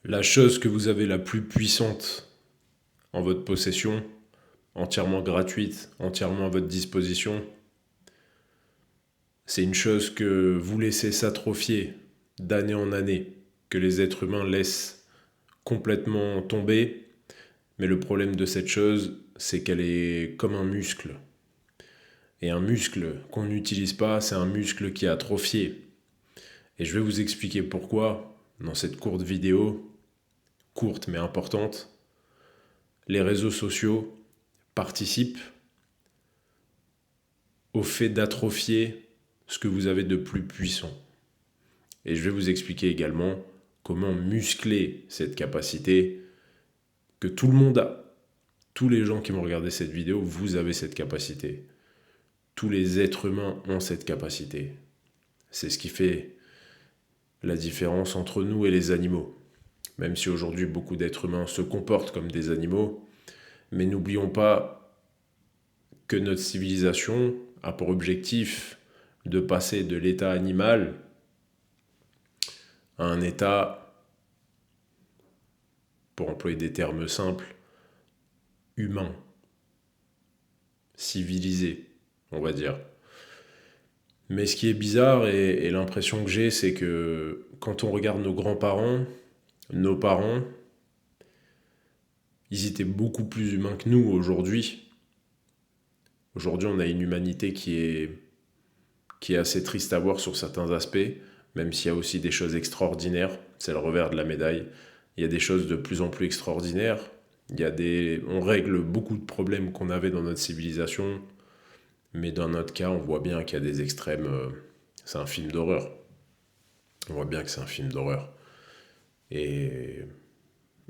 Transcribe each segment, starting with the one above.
La chose que vous avez la plus puissante en votre possession, entièrement gratuite, entièrement à votre disposition, c'est une chose que vous laissez s'atrophier d'année en année, que les êtres humains laissent complètement tomber. Mais le problème de cette chose, c'est qu'elle est comme un muscle. Et un muscle qu'on n'utilise pas, c'est un muscle qui est atrophié. Et je vais vous expliquer pourquoi dans cette courte vidéo, courte mais importante. Les réseaux sociaux participent au fait d'atrophier ce que vous avez de plus puissant. Et je vais vous expliquer également comment muscler cette capacité que tout le monde a. Tous les gens qui vont regarder cette vidéo, vous avez cette capacité. Tous les êtres humains ont cette capacité. C'est ce qui fait la différence entre nous et les animaux. Même si aujourd'hui beaucoup d'êtres humains se comportent comme des animaux, mais n'oublions pas que notre civilisation a pour objectif de passer de l'état animal à un état, pour employer des termes simples, humain, civilisé, on va dire. Mais ce qui est bizarre et l'impression que j'ai, c'est que quand on regarde nos grands-parents, nos parents, ils étaient beaucoup plus humains que nous aujourd'hui. Aujourd'hui, on a une humanité qui est assez triste à voir sur certains aspects, même s'il y a aussi des choses extraordinaires. C'est le revers de la médaille. Il y a des choses de plus en plus extraordinaires. On règle beaucoup de problèmes qu'on avait dans notre civilisation, mais dans notre cas, on voit bien qu'il y a des extrêmes. C'est un film d'horreur. On voit bien que c'est un film d'horreur. Et,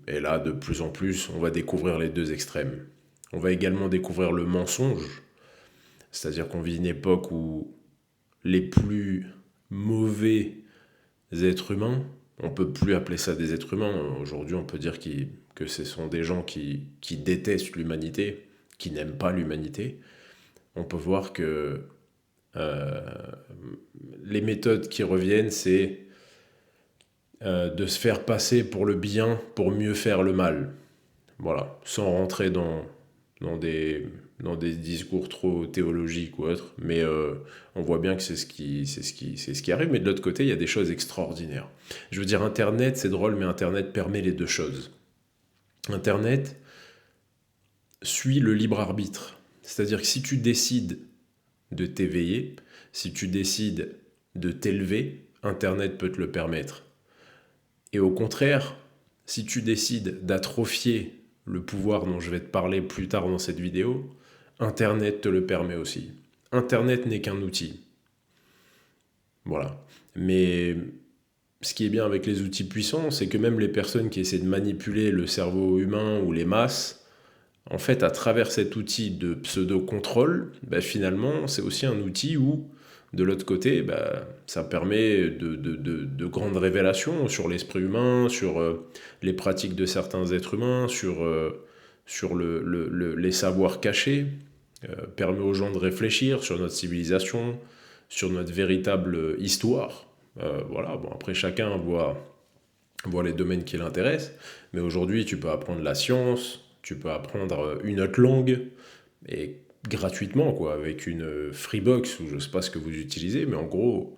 et là, de plus en plus, on va découvrir les deux extrêmes. On va également découvrir le mensonge. C'est-à-dire qu'on vit une époque où les plus mauvais êtres humains, on ne peut plus appeler ça des êtres humains. Aujourd'hui, on peut dire que ce sont des gens qui détestent l'humanité, qui n'aiment pas l'humanité. On peut voir que euh, les méthodes qui reviennent, c'est de se faire passer pour le bien pour mieux faire le mal. Voilà, sans rentrer dans des, dans des discours trop théologiques ou autres, mais on voit bien que c'est ce qui arrive. Mais de l'autre côté, il y a des choses extraordinaires. Je veux dire, Internet, c'est drôle, mais Internet permet les deux choses. Internet suit le libre arbitre. C'est-à-dire que si tu décides de t'éveiller, si tu décides de t'élever, Internet peut te le permettre. Et au contraire, si tu décides d'atrophier le pouvoir dont je vais te parler plus tard dans cette vidéo, Internet te le permet aussi. Internet n'est qu'un outil. Voilà. Mais ce qui est bien avec les outils puissants, c'est que même les personnes qui essaient de manipuler le cerveau humain ou les masses, en fait, à travers cet outil de pseudo-contrôle, finalement, c'est aussi un outil où, de l'autre côté, ça permet de grandes révélations sur l'esprit humain, sur les pratiques de certains êtres humains, sur les savoirs cachés, permet aux gens de réfléchir sur notre civilisation, sur notre véritable histoire. Voilà, bon, après chacun voit les domaines qui l'intéressent, mais aujourd'hui tu peux apprendre la science, tu peux apprendre une autre langue, et gratuitement, quoi, avec une Freebox, ou je ne sais pas ce que vous utilisez, mais en gros,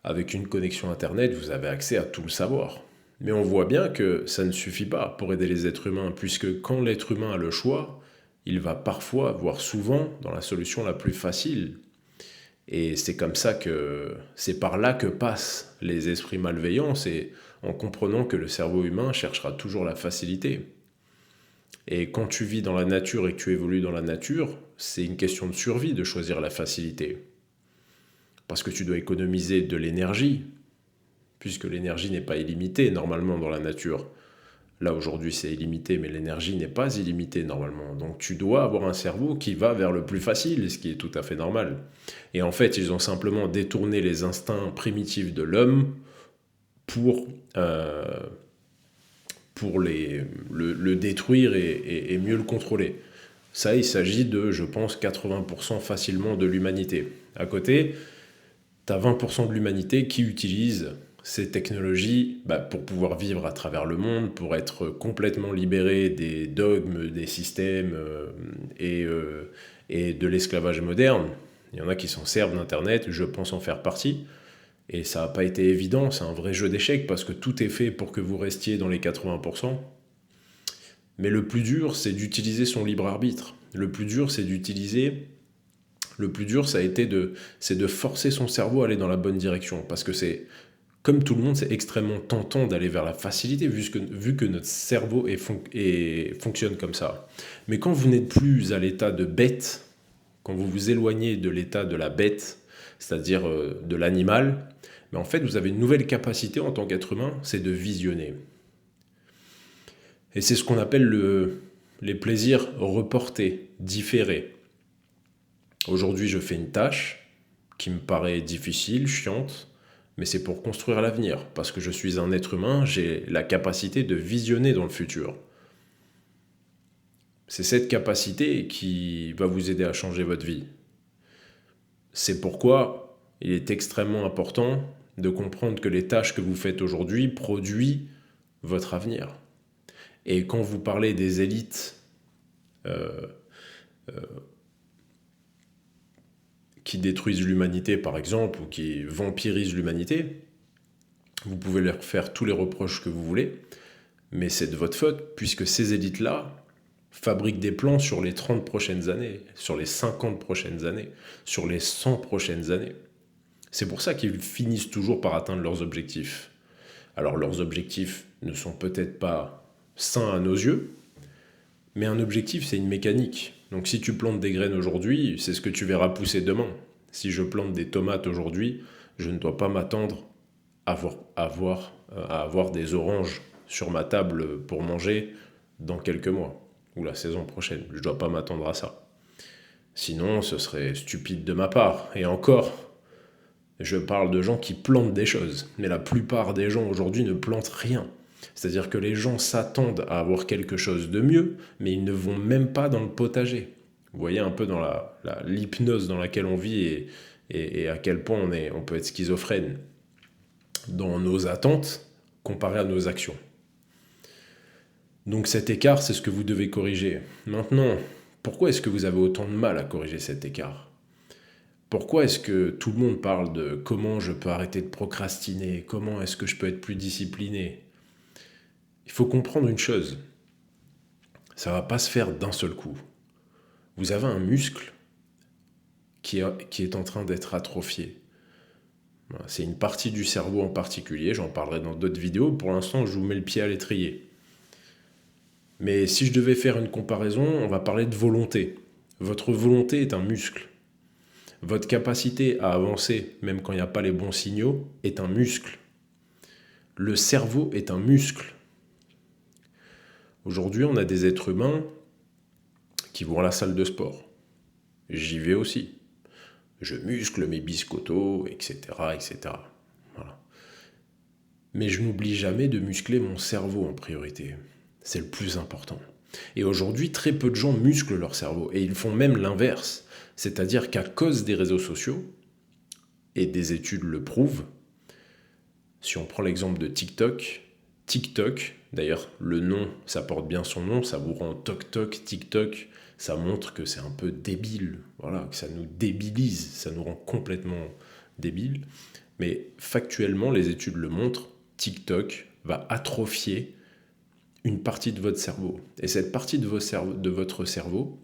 avec une connexion Internet, vous avez accès à tout le savoir. Mais on voit bien que ça ne suffit pas pour aider les êtres humains, puisque quand l'être humain a le choix, il va parfois, voire souvent, dans la solution la plus facile. Et c'est comme ça que, c'est par là que passent les esprits malveillants, c'est en comprenant que le cerveau humain cherchera toujours la facilité. Et quand tu vis dans la nature et que tu évolues dans la nature, c'est une question de survie de choisir la facilité. Parce que tu dois économiser de l'énergie, puisque l'énergie n'est pas illimitée normalement dans la nature. Là aujourd'hui c'est illimité, mais l'énergie n'est pas illimitée normalement. Donc tu dois avoir un cerveau qui va vers le plus facile, ce qui est tout à fait normal. Et en fait ils ont simplement détourné les instincts primitifs de l'homme pour, euh, pour le détruire et mieux le contrôler. Ça, il s'agit de, je pense, 80% facilement de l'humanité. À côté, tu as 20% de l'humanité qui utilise ces technologies, pour pouvoir vivre à travers le monde, pour être complètement libérés des dogmes, des systèmes et de l'esclavage moderne. Il y en a qui s'en servent d'Internet, je pense en faire partie. Et ça n'a pas été évident, c'est un vrai jeu d'échecs parce que tout est fait pour que vous restiez dans les 80%. Mais le plus dur, c'est d'utiliser son libre arbitre. Le plus dur, ça a été c'est de forcer son cerveau à aller dans la bonne direction. Parce que c'est, comme tout le monde, c'est extrêmement tentant d'aller vers la facilité vu que notre cerveau fonctionne comme ça. Mais quand vous n'êtes plus à l'état de bête, quand vous vous éloignez de l'état de la bête, c'est-à-dire de l'animal, mais en fait, vous avez une nouvelle capacité en tant qu'être humain, c'est de visionner. Et c'est ce qu'on appelle les plaisirs reportés, différés. Aujourd'hui, je fais une tâche qui me paraît difficile, chiante, mais c'est pour construire l'avenir. Parce que je suis un être humain, j'ai la capacité de visionner dans le futur. C'est cette capacité qui va vous aider à changer votre vie. C'est pourquoi il est extrêmement important de comprendre que les tâches que vous faites aujourd'hui produisent votre avenir. Et quand vous parlez des élites qui détruisent l'humanité, par exemple, ou qui vampirisent l'humanité, vous pouvez leur faire tous les reproches que vous voulez, mais c'est de votre faute, puisque ces élites-là fabriquent des plans sur les 30 prochaines années, sur les 50 prochaines années, sur les 100 prochaines années. C'est pour ça qu'ils finissent toujours par atteindre leurs objectifs. Alors leurs objectifs ne sont peut-être pas sains à nos yeux, mais un objectif, c'est une mécanique. Donc si tu plantes des graines aujourd'hui, c'est ce que tu verras pousser demain. Si je plante des tomates aujourd'hui, je ne dois pas m'attendre à avoir des oranges sur ma table pour manger dans quelques mois, ou la saison prochaine. Je ne dois pas m'attendre à ça. Sinon, ce serait stupide de ma part. Et encore, je parle de gens qui plantent des choses. Mais la plupart des gens aujourd'hui ne plantent rien. C'est-à-dire que les gens s'attendent à avoir quelque chose de mieux, mais ils ne vont même pas dans le potager. Vous voyez un peu dans l'hypnose dans laquelle on vit et à quel point on peut être schizophrène dans nos attentes comparé à nos actions. Donc cet écart, c'est ce que vous devez corriger. Maintenant, pourquoi est-ce que vous avez autant de mal à corriger cet écart ? Pourquoi est-ce que tout le monde parle de comment je peux arrêter de procrastiner ? Comment est-ce que je peux être plus discipliné ? Il faut comprendre une chose, ça ne va pas se faire d'un seul coup. Vous avez un muscle qui est en train d'être atrophié. C'est une partie du cerveau en particulier, j'en parlerai dans d'autres vidéos. Pour l'instant, je vous mets le pied à l'étrier. Mais si je devais faire une comparaison, on va parler de volonté. Votre volonté est un muscle. Votre capacité à avancer, même quand il n'y a pas les bons signaux, est un muscle. Le cerveau est un muscle. Aujourd'hui, on a des êtres humains qui vont à la salle de sport. J'y vais aussi. Je muscle mes biscottos, etc., etc. Voilà. Mais je n'oublie jamais de muscler mon cerveau en priorité. C'est le plus important. Et aujourd'hui, très peu de gens musclent leur cerveau. Et ils font même l'inverse. C'est-à-dire qu'à cause des réseaux sociaux, et des études le prouvent, si on prend l'exemple de TikTok, d'ailleurs le nom, ça porte bien son nom, ça vous rend toc-toc, TikTok, ça montre que c'est un peu débile, voilà, que ça nous débilise, ça nous rend complètement débiles. Mais factuellement, les études le montrent, TikTok va atrophier une partie de votre cerveau. Et cette partie de votre cerveau,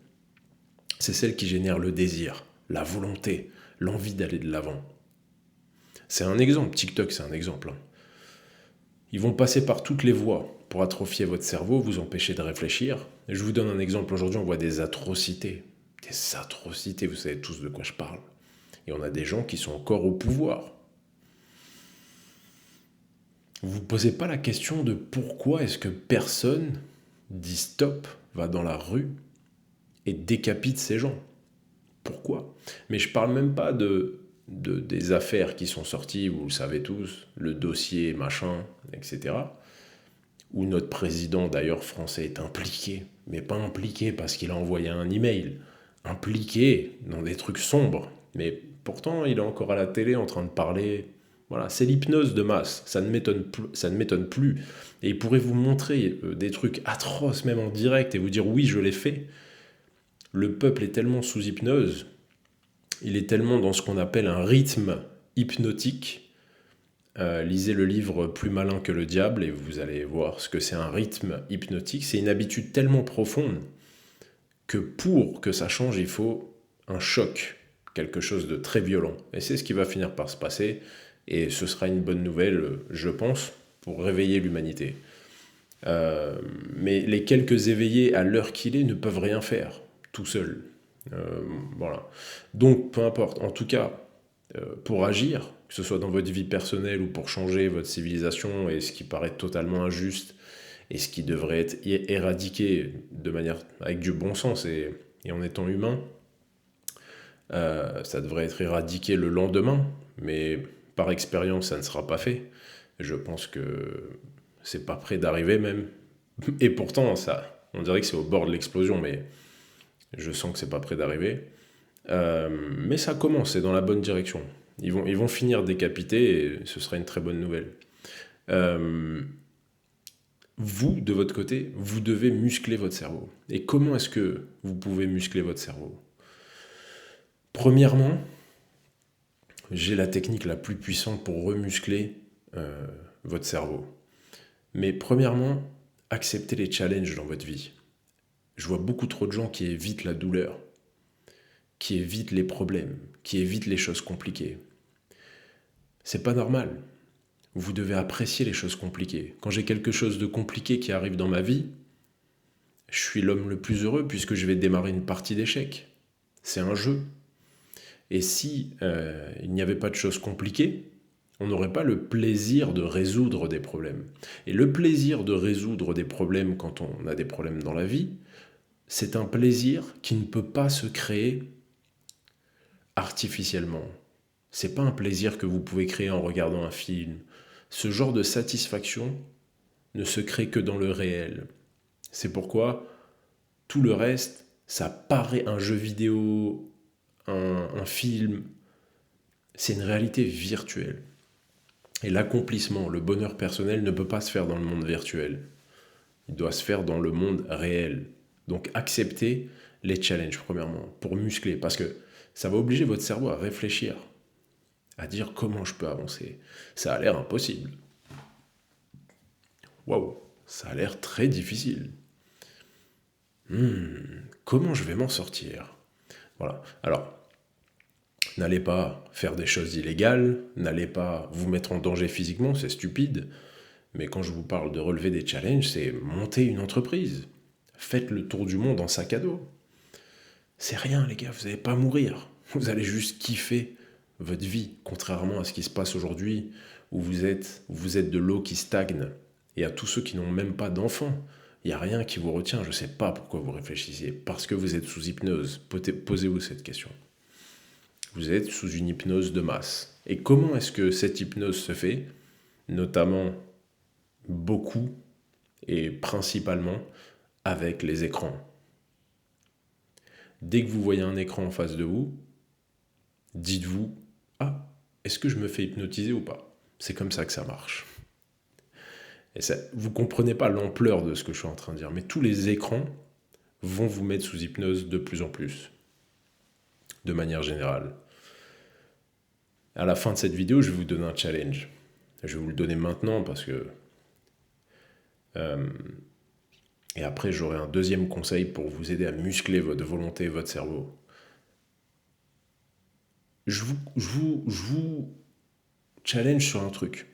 c'est celle qui génère le désir, la volonté, l'envie d'aller de l'avant. C'est un exemple, TikTok c'est un exemple. Ils vont passer par toutes les voies pour atrophier votre cerveau, vous empêcher de réfléchir. Et je vous donne un exemple, aujourd'hui on voit des atrocités. Des atrocités, vous savez tous de quoi je parle. Et on a des gens qui sont encore au pouvoir. Vous ne vous posez pas la question de pourquoi est-ce que personne dit stop, va dans la rue et décapite ces gens. Pourquoi ? Mais je parle même pas des affaires qui sont sorties, vous le savez tous, le dossier machin, etc. Où notre président d'ailleurs français est impliqué, mais pas impliqué parce qu'il a envoyé un email, impliqué dans des trucs sombres, mais pourtant il est encore à la télé en train de parler Voilà, c'est l'hypnose de masse, ça ne m'étonne plus. Et il pourrait vous montrer des trucs atroces, même en direct, et vous dire oui, je l'ai fait. Le peuple est tellement sous hypnose, il est tellement dans ce qu'on appelle un rythme hypnotique. Lisez le livre Plus malin que le diable et vous allez voir ce que c'est un rythme hypnotique. C'est une habitude tellement profonde que pour que ça change, il faut un choc, quelque chose de très violent. Et c'est ce qui va finir par se passer. Et ce sera une bonne nouvelle, je pense, pour réveiller l'humanité. Mais les quelques éveillés à l'heure qu'il est ne peuvent rien faire, tout seuls. Voilà. Donc, peu importe. En tout cas, pour agir, que ce soit dans votre vie personnelle ou pour changer votre civilisation et ce qui paraît totalement injuste et ce qui devrait être éradiqué de manière avec du bon sens et en étant humain, ça devrait être éradiqué le lendemain, mais par expérience, ça ne sera pas fait. Je pense que c'est pas près d'arriver même. Et pourtant, ça, on dirait que c'est au bord de l'explosion, mais je sens que c'est pas près d'arriver. Mais ça commence, c'est dans la bonne direction. Ils vont finir décapités et ce sera une très bonne nouvelle. Euh, Vous, de votre côté, vous devez muscler votre cerveau. Et comment est-ce que vous pouvez muscler votre cerveau? Premièrement, j'ai la technique la plus puissante pour remuscler votre cerveau. Mais premièrement, acceptez les challenges dans votre vie. Je vois beaucoup trop de gens qui évitent la douleur, qui évitent les problèmes, qui évitent les choses compliquées. C'est pas normal. Vous devez apprécier les choses compliquées. Quand j'ai quelque chose de compliqué qui arrive dans ma vie, je suis l'homme le plus heureux puisque je vais démarrer une partie d'échecs. C'est un jeu. Et si il n'y avait pas de choses compliquées, on n'aurait pas le plaisir de résoudre des problèmes. Et le plaisir de résoudre des problèmes quand on a des problèmes dans la vie, c'est un plaisir qui ne peut pas se créer artificiellement. C'est pas un plaisir que vous pouvez créer en regardant un film. Ce genre de satisfaction ne se crée que dans le réel. C'est pourquoi tout le reste, ça paraît un jeu vidéo, un film, c'est une réalité virtuelle. Et l'accomplissement, le bonheur personnel ne peut pas se faire dans le monde virtuel. Il doit se faire dans le monde réel. Donc acceptez les challenges, premièrement, pour muscler, parce que ça va obliger votre cerveau à réfléchir, à dire comment je peux avancer. Ça a l'air impossible. Waouh, ça a l'air très difficile. Comment je vais m'en sortir? Voilà. Alors, n'allez pas faire des choses illégales, n'allez pas vous mettre en danger physiquement, c'est stupide. Mais quand je vous parle de relever des challenges, c'est monter une entreprise. Faites le tour du monde en sac à dos. C'est rien, les gars, vous n'allez pas mourir. Vous allez juste kiffer votre vie, contrairement à ce qui se passe aujourd'hui, où vous êtes de l'eau qui stagne. Et à tous ceux qui n'ont même pas d'enfants, il n'y a rien qui vous retient. Je ne sais pas pourquoi vous réfléchissez. Parce que vous êtes sous hypnose. Posez-vous cette question. Vous êtes sous une hypnose de masse. Et comment est-ce que cette hypnose se fait? Notamment, beaucoup et principalement avec les écrans. Dès que vous voyez un écran en face de vous, dites-vous « Ah, est-ce que je me fais hypnotiser ou pas ?» C'est comme ça que ça marche. Et ça, vous ne comprenez pas l'ampleur de ce que je suis en train de dire, mais tous les écrans vont vous mettre sous hypnose de plus en plus, de manière générale. À la fin de cette vidéo, je vais vous donner un challenge. Je vais vous le donner maintenant parce que... et après, j'aurai un deuxième conseil pour vous aider à muscler votre volonté et votre cerveau. Je vous challenge sur un truc.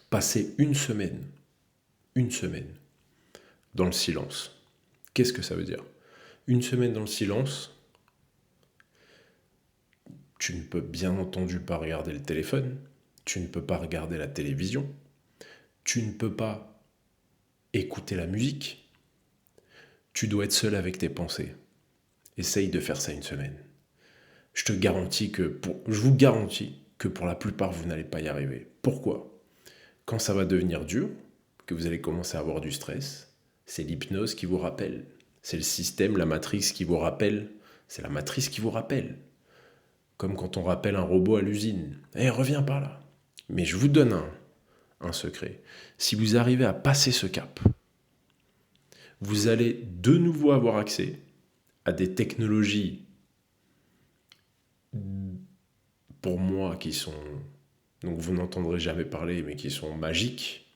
Passez une semaine dans le silence. Qu'est-ce que ça veut dire? Une semaine dans le silence, tu ne peux bien entendu pas regarder le téléphone, tu ne peux pas regarder la télévision, tu ne peux pas écouter la musique, tu dois être seul avec tes pensées. Essaye de faire ça une semaine. Je vous garantis que pour la plupart, vous n'allez pas y arriver. Pourquoi? Quand ça va devenir dur, que vous allez commencer à avoir du stress, c'est l'hypnose qui vous rappelle. C'est le système, la matrice qui vous rappelle. C'est la matrice qui vous rappelle. comme quand on rappelle un robot à l'usine. Eh, reviens par là. Mais je vous donne un secret. Si vous arrivez à passer ce cap, vous allez de nouveau avoir accès à des technologies, pour moi, qui sont, donc vous n'entendrez jamais parler, mais qui sont magiques,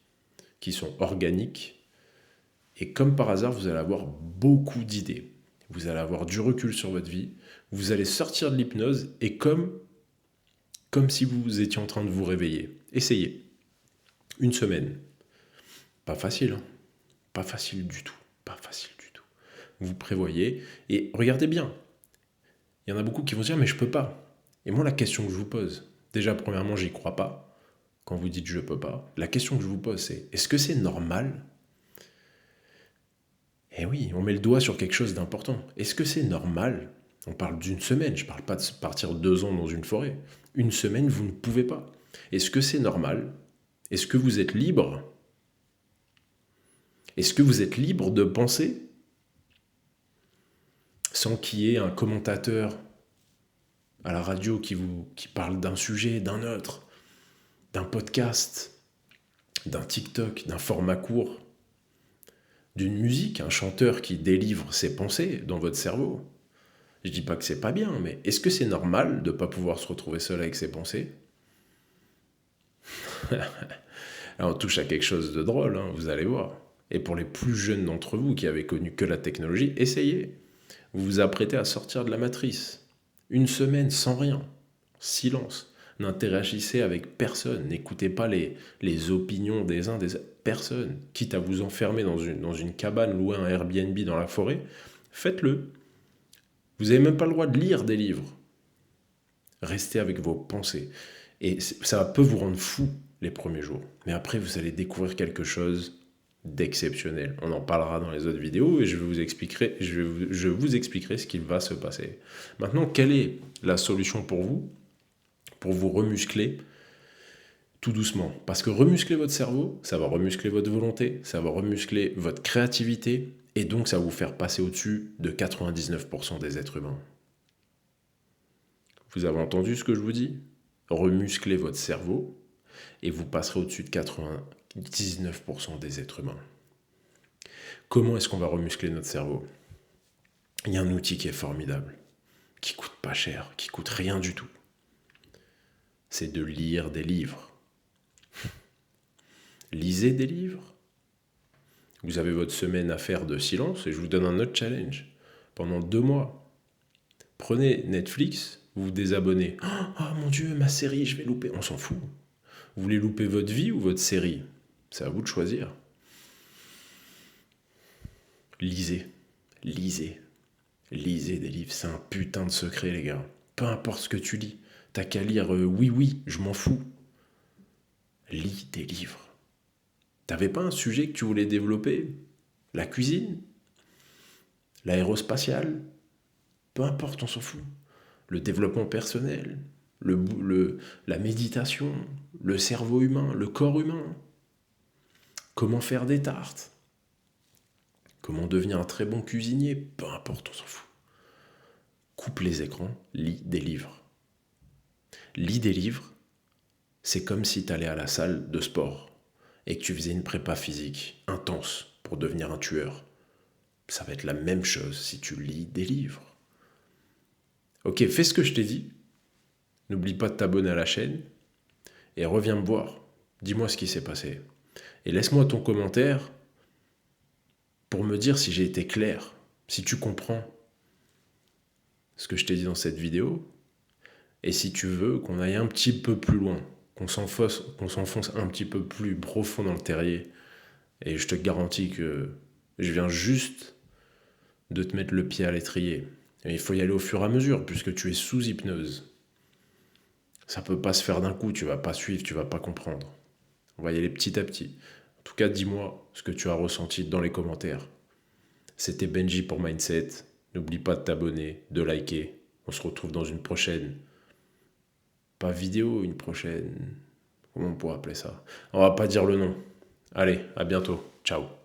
qui sont organiques. Et comme par hasard, vous allez avoir beaucoup d'idées. Vous allez avoir du recul sur votre vie. Vous allez sortir de l'hypnose et comme si vous étiez en train de vous réveiller. Essayez. Une semaine. Pas facile, hein. Pas facile du tout. Pas facile du tout. Vous prévoyez et regardez bien. Il y en a beaucoup qui vont se dire mais je peux pas. Et moi la question que je vous pose, déjà premièrement j'y crois pas. Quand vous dites je peux pas, la question que je vous pose c'est est-ce que c'est normal? Eh oui, on met le doigt sur quelque chose d'important. Est-ce que c'est normal? On parle d'une semaine, je ne parle pas de partir 2 ans dans une forêt. Une semaine, vous ne pouvez pas. Est-ce que c'est normal? Est-ce que vous êtes libre? Est-ce que vous êtes libre de penser sans qu'il y ait un commentateur à la radio qui parle d'un sujet, d'un autre, d'un podcast, d'un TikTok, d'un format court, d'une musique, un chanteur qui délivre ses pensées dans votre cerveau? Je dis pas que c'est pas bien, mais est-ce que c'est normal de ne pas pouvoir se retrouver seul avec ses pensées? Là, on touche à quelque chose de drôle, hein, vous allez voir. Et pour les plus jeunes d'entre vous qui avaient connu que la technologie, essayez. Vous vous apprêtez à sortir de la matrice. Une semaine sans rien. Silence. N'interagissez avec personne. N'écoutez pas les opinions des uns des autres. Personne. Quitte à vous enfermer dans une cabane, louer un Airbnb dans la forêt, faites-le. Vous n'avez même pas le droit de lire des livres. Restez avec vos pensées. Et ça peut vous rendre fou les premiers jours. Mais après, vous allez découvrir quelque chose d'exceptionnel. On en parlera dans les autres vidéos et je vous expliquerai ce qu'il va se passer. Maintenant, quelle est la solution pour vous remuscler tout doucement? Parce que remuscler votre cerveau, ça va remuscler votre volonté, ça va remuscler votre créativité et donc ça va vous faire passer au-dessus de 99% des êtres humains. Vous avez entendu ce que je vous dis? Remusclez votre cerveau et vous passerez au-dessus de 99% des êtres humains. Comment est-ce qu'on va remuscler notre cerveau? Il y a un outil qui est formidable, qui coûte pas cher, qui coûte rien du tout. C'est de lire des livres. Lisez des livres. Vous avez votre semaine à faire de silence et je vous donne un autre challenge. Pendant 2 mois, prenez Netflix, vous vous désabonnez. Oh mon Dieu, ma série, je vais louper. On s'en fout. Vous voulez louper votre vie ou votre série? C'est à vous de choisir. Lisez. Lisez. Lisez des livres. C'est un putain de secret, les gars. Peu importe ce que tu lis. T'as qu'à lire oui, je m'en fous. Lis des livres. T'avais pas un sujet que tu voulais développer? La cuisine? L'aérospatiale? Peu importe, on s'en fout. Le développement personnel? La méditation? Le cerveau humain? Le corps humain? Comment faire des tartes? Comment devenir un très bon cuisinier? Peu importe, on s'en fout. Coupe les écrans, lis des livres. Lis des livres, c'est comme si tu allais à la salle de sport et que tu faisais une prépa physique intense pour devenir un tueur. Ça va être la même chose si tu lis des livres. Ok, fais ce que je t'ai dit. N'oublie pas de t'abonner à la chaîne et reviens me voir. Dis-moi ce qui s'est passé. Et laisse-moi ton commentaire pour me dire si j'ai été clair, si tu comprends ce que je t'ai dit dans cette vidéo, et si tu veux qu'on aille un petit peu plus loin, qu'on s'enfonce un petit peu plus profond dans le terrier, et je te garantis que je viens juste de te mettre le pied à l'étrier. Et il faut y aller au fur et à mesure, puisque tu es sous hypnose. Ça peut pas se faire d'un coup, tu vas pas suivre, tu vas pas comprendre. On va y aller petit à petit. En tout cas, dis-moi ce que tu as ressenti dans les commentaires. C'était Benji pour Mindset. N'oublie pas de t'abonner, de liker. On se retrouve dans une prochaine. Pas vidéo, une prochaine. Comment on pourrait appeler ça? On va pas dire le nom. Allez, à bientôt. Ciao.